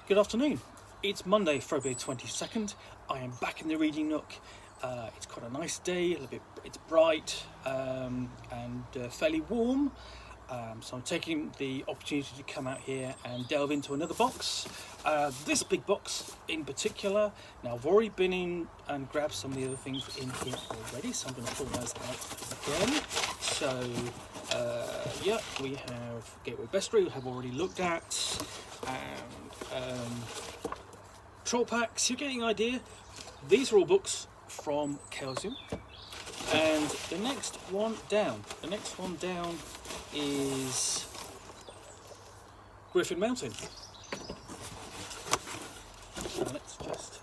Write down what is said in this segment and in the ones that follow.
Good afternoon. It's Monday, February 22nd. I am back in the reading nook. It's quite a nice day, it's bright and fairly warm. So I'm taking the opportunity to come out here and delve into another box. This big box in particular. Now I've already been in and grabbed some of the other things in here already, so I'm going to pull those out again. So yeah, we have Gateway Bestiary, we have already looked at, and Troll Packs. You're getting an idea. These are all books from Chaosium. And the next one down is Griffin Mountain. So let's just,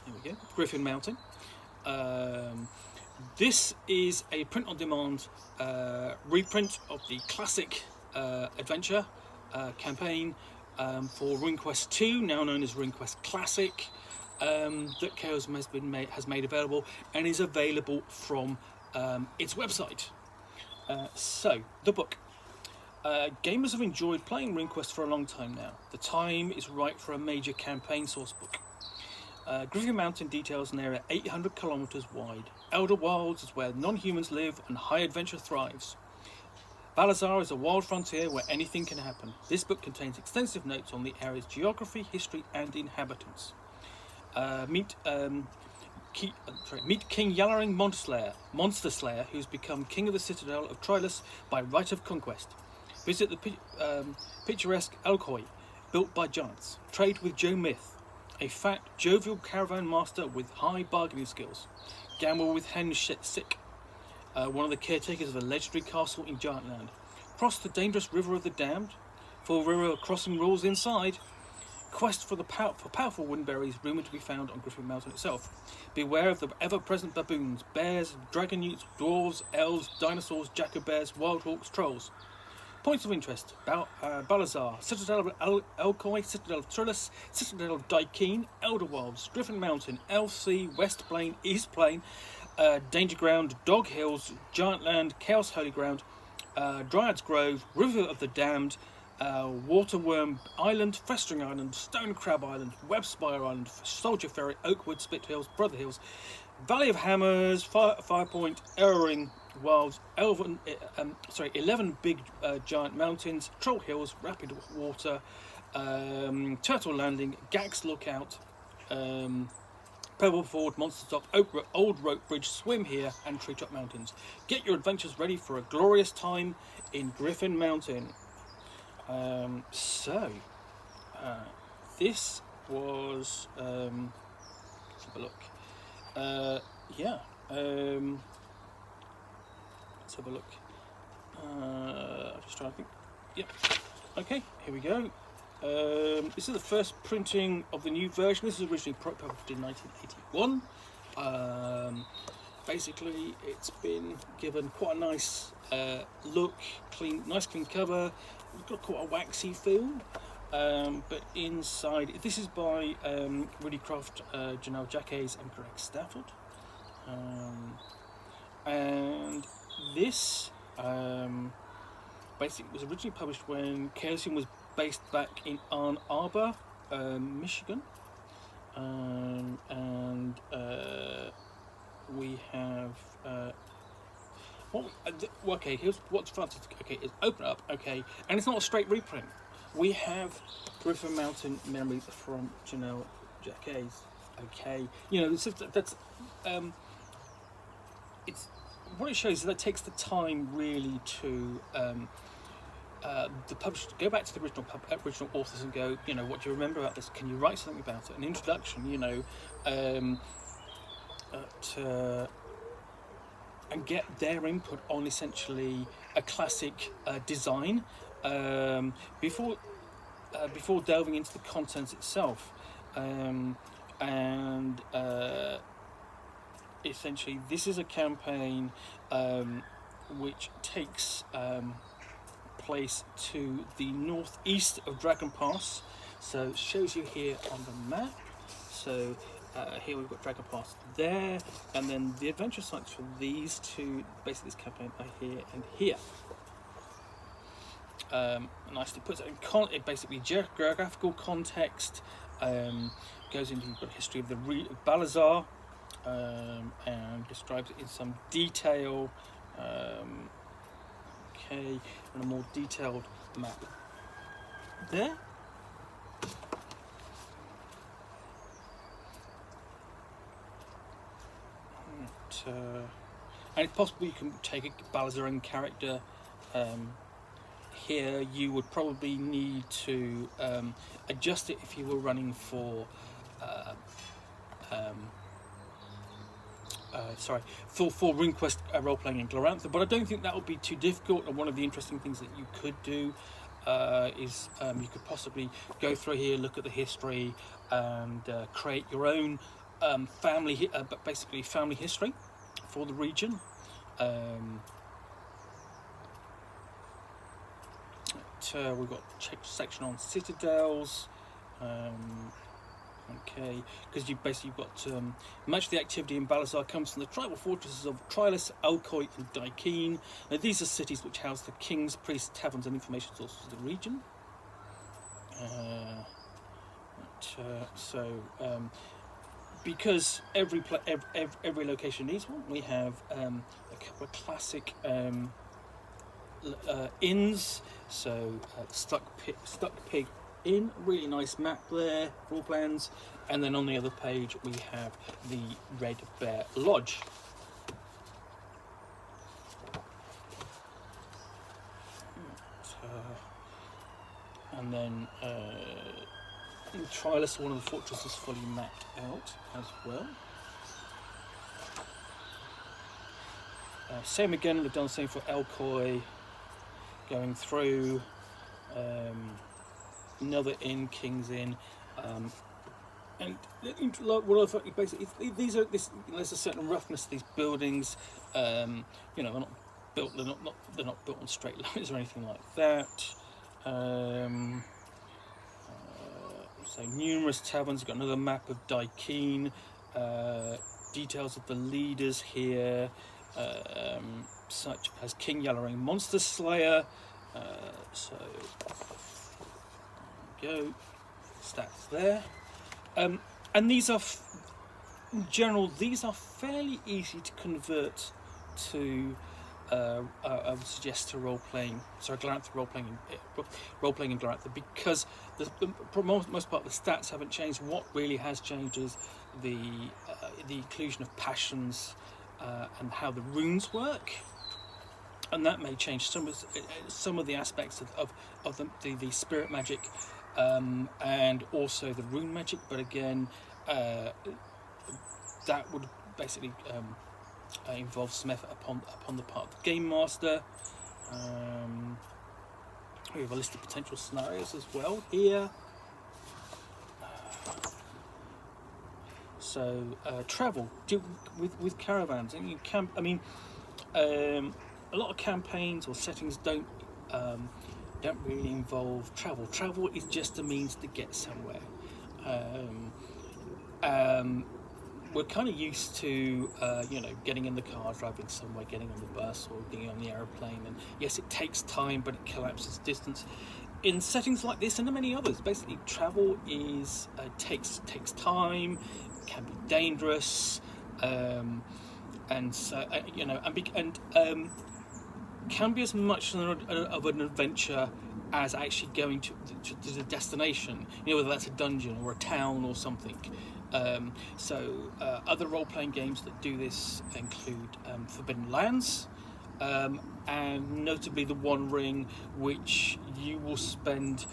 here we go, Griffin Mountain. This is a print-on-demand reprint of the classic adventure campaign for RuneQuest II, now known as RuneQuest Classic, that Chaosium has made available and is available from its website. So, the book. Gamers have enjoyed playing RuneQuest for a long time now. The time is right for a major campaign source book. Griffin Mountain details an area 800 kilometers wide. Elder Wilds is where non-humans live and high adventure thrives. Balazar is a wild frontier where anything can happen. This book contains extensive notes on the area's geography, history and inhabitants. Meet King Yalaring Monster Slayer, who's become king of the citadel of Trilus by right of conquest. Visit the picturesque Elkoi, built by giants. Trade with Joe Myth, a fat, jovial caravan master with high bargaining skills. Gamble with Hen Sick, one of the caretakers of a legendary castle in Giantland. Cross the dangerous River of the Damned. Full river crossing rules inside. Quest for powerful windberries rumoured to be found on Griffin Mountain itself. Beware of the ever-present baboons, bears, dragon newts, dwarves, elves, dinosaurs, jacobears, wild hawks, trolls. Points of interest: Balazar, Citadel of Elkoi, Citadel of Trilus, Citadel of Dykeen, Elder Wilds, Griffin Mountain, Elf Sea, West Plain, East Plain, Danger Ground, Dog Hills, Giantland, Chaos Holy Ground, Dryad's Grove, River of the Damned, Waterworm Island, Festering Island, Stone Crab Island, Web Spire Island, Soldier Ferry, Oakwood, Spit Hills, Brother Hills, Valley of Hammers, Firepoint, Erring Wilds, 11 big giant mountains, Troll Hills, Rapid Water, Turtle Landing, Gax Lookout, Pebble Ford, Monster Stop, Old Rope Bridge, Swim Here, and Treetop Mountains. Get your adventures ready for a glorious time in Griffin Mountain. This was, let's have a look. Let's have a look. I'm just trying to think. Yep. Okay, here we go. This is the first printing of the new version. This was originally published in 1981. Basically, it's been given quite a nice look, nice clean cover. It's got quite a waxy feel. But inside, this is by RuneQuest, Janelle Jacques and Greg Stafford. And this basically was originally published when Chaosium was based back in Ann Arbor, Michigan. We have okay, here's what's fantastic. Okay, it's open up, okay, and it's not a straight reprint. We have Griffin Mountain Memories from Janelle Jacques. Okay, you know, that's it's what it shows is that it takes the time really to the publisher to go back to the original authors and go, you know, what do you remember about this? Can you write something about it? An introduction, you know, and get their input on essentially a classic design before delving into the contents itself. Essentially, this is a campaign which takes place to the northeast of Dragon Pass. So it shows you here on the map. So here we've got Dragon Pass there, and then the adventure sites for these two, basically this campaign, are here and here. nicely puts it in it basically geographical context. Goes into the history of the Balazar, and describes it in some detail. Okay, and a more detailed map there. And it's possible you can take a Balazaran character. Here you would probably need to adjust it if you were running for for RuneQuest role-playing in Glorantha, but I don't think that would be too difficult. And one of the interesting things that you could do is you could possibly go through here, look at the history, and create your own basically family history for the region. We've got a section on citadels. Okay, because you've got much of the activity in Balazar comes from the tribal fortresses of Trilus, Alcoy, and Dykeen. Now, these are cities which house the kings, priests, taverns, and information sources of the region. Because every location needs one, we have a couple of classic inns. So Stuck Pig Inn, really nice map there, floor plans, and then on the other page we have the Red Bear Lodge. And then in Trilus, one of the fortresses fully mapped out as well. Same again, we've done the same for Alcoy, going through another inn, King's Inn, and basically there's a certain roughness to these buildings. They're not built on straight lines or anything like that. So numerous taverns. Got another map of Dykeen, details of the leaders here, such as King Yellowring Monster Slayer. So there we go, stats there, and these are in general these are fairly easy to convert to. I would suggest to Glorantha role-playing in Glorantha, because for most part the stats haven't changed. What really has changed is the inclusion of passions and how the runes work, and that may change some of the aspects of the spirit magic and also the rune magic. But again, that would basically involves some effort upon the part of the game master. We have a list of potential scenarios as well here. So travel with caravans, and you can. A lot of campaigns or settings don't really involve travel. Travel is just a means to get somewhere. We're kind of used to, getting in the car, driving somewhere, getting on the bus or getting on the aeroplane, and yes, it takes time, but it collapses distance. In settings like this and many others, basically travel is takes time, can be dangerous, and so can be as much of an adventure as actually going to the destination. Whether that's a dungeon or a town or something. Other role-playing games that do this include Forbidden Lands, and notably the One Ring, which you will spend,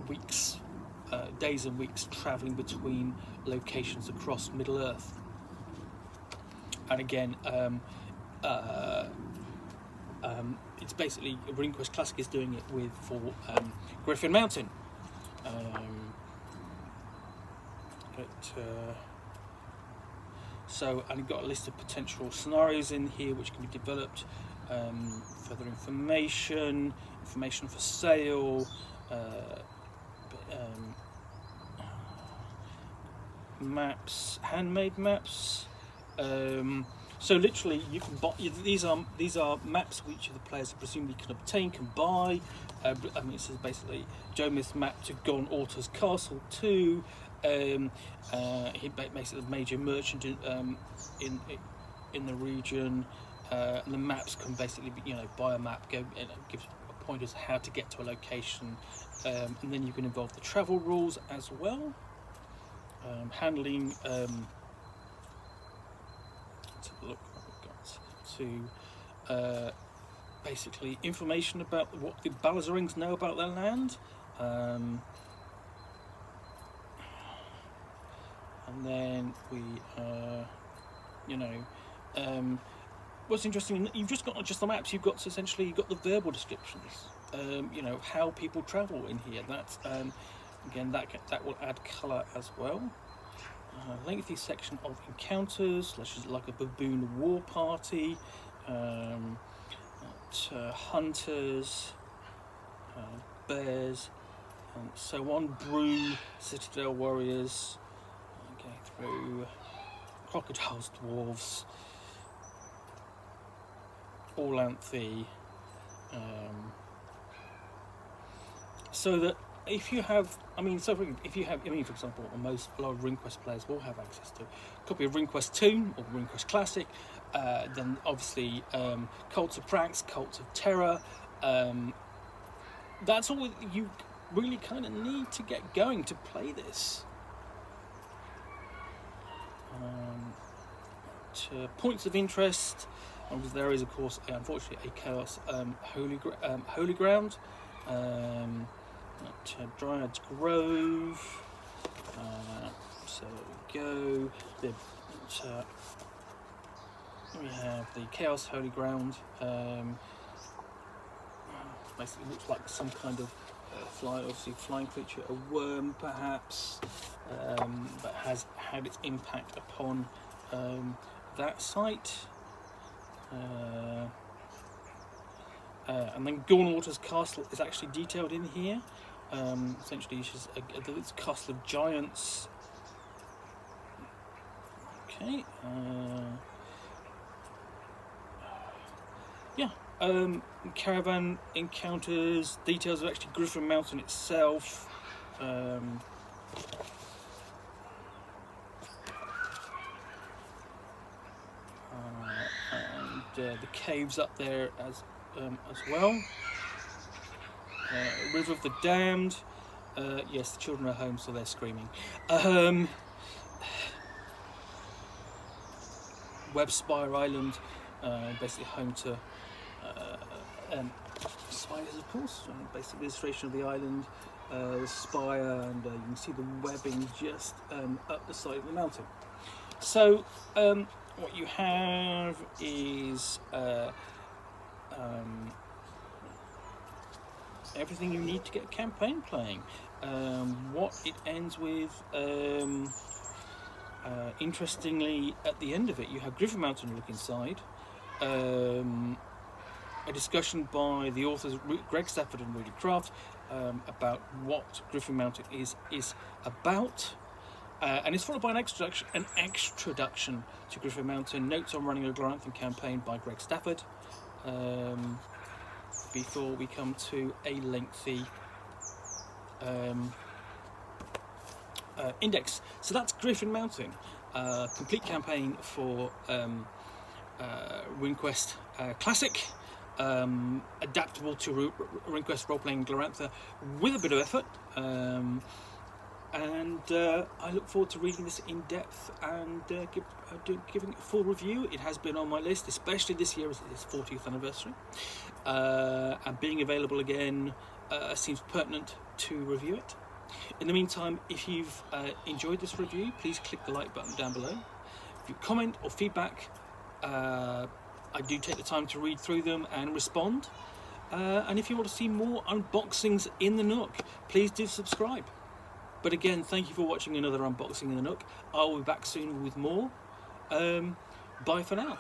weeks, days and weeks travelling between locations across Middle Earth. And again, it's basically RuneQuest Classic is doing it for Griffin Mountain. And you've got a list of potential scenarios in here which can be developed. Further information for sale, maps, handmade maps. So literally, you can buy these are maps which the players presumably can obtain, can buy. I mean, this is basically Joe Myth's map to Gon Orta's Castle 2. He makes it a major merchant in the region. And the maps can basically be, buy a map, go and gives pointers how to get to a location, and then you can involve the travel rules as well. Handling. Let's have a look what we've got to. Basically, information about what the Balazarings know about their land. And then we, what's interesting, you've just got not just the maps, you've got the verbal descriptions. How people travel in here. That's again that will add colour as well. Lengthy section of encounters, such as like a baboon war party, hunters, bears, and so on. Brew, citadel warriors, going through crocodiles, dwarves, all-anthe. So that if you have, for example, a lot of RuneQuest players will have access to a copy of RuneQuest II or RuneQuest Classic. Then obviously Cults of Prax, Cults of Terror. That's all you really kind of need to get going to play this. To points of interest, there is of course unfortunately a Chaos Holy Ground. At Dryad's Grove, so there we go. We have the Chaos Holy Ground. Basically looks like some kind of flying creature, a worm perhaps, that has had its impact upon that site. And then Gon Orta's Castle is actually detailed in here. Essentially, it's a castle of giants. Okay. Caravan encounters, details of actually Griffin Mountain itself. And the caves up there as well. River of the Damned. Yes, the children are home, so they're screaming. Webspire Island, basically home to spiders, of course. Basic illustration of the island, the spire, and you can see the webbing just up the side of the mountain. So what you have is everything you need to get a campaign playing. What it ends with, interestingly, at the end of it, you have Griffin Mountain to look inside. A discussion by the authors Greg Stafford and Rudy Craft about what Griffin Mountain is about. And it's followed by an extroduction to Griffin Mountain, notes on running a Gloranthan campaign by Greg Stafford, before we come to a lengthy index. So that's Griffin Mountain, complete campaign for RuneQuest Classic, adaptable to RuneQuest role-playing Glorantha with a bit of effort. And I look forward to reading this in depth and giving it a full review. It has been on my list, especially this year as its 40th anniversary. And being available again seems pertinent to review it. In the meantime, if you've enjoyed this review, please click the like button down below. If you comment or feedback, I do take the time to read through them and respond. And if you want to see more unboxings in the Nook, please do subscribe. But again, thank you for watching another unboxing in the Nook. I'll be back soon with more. Bye for now.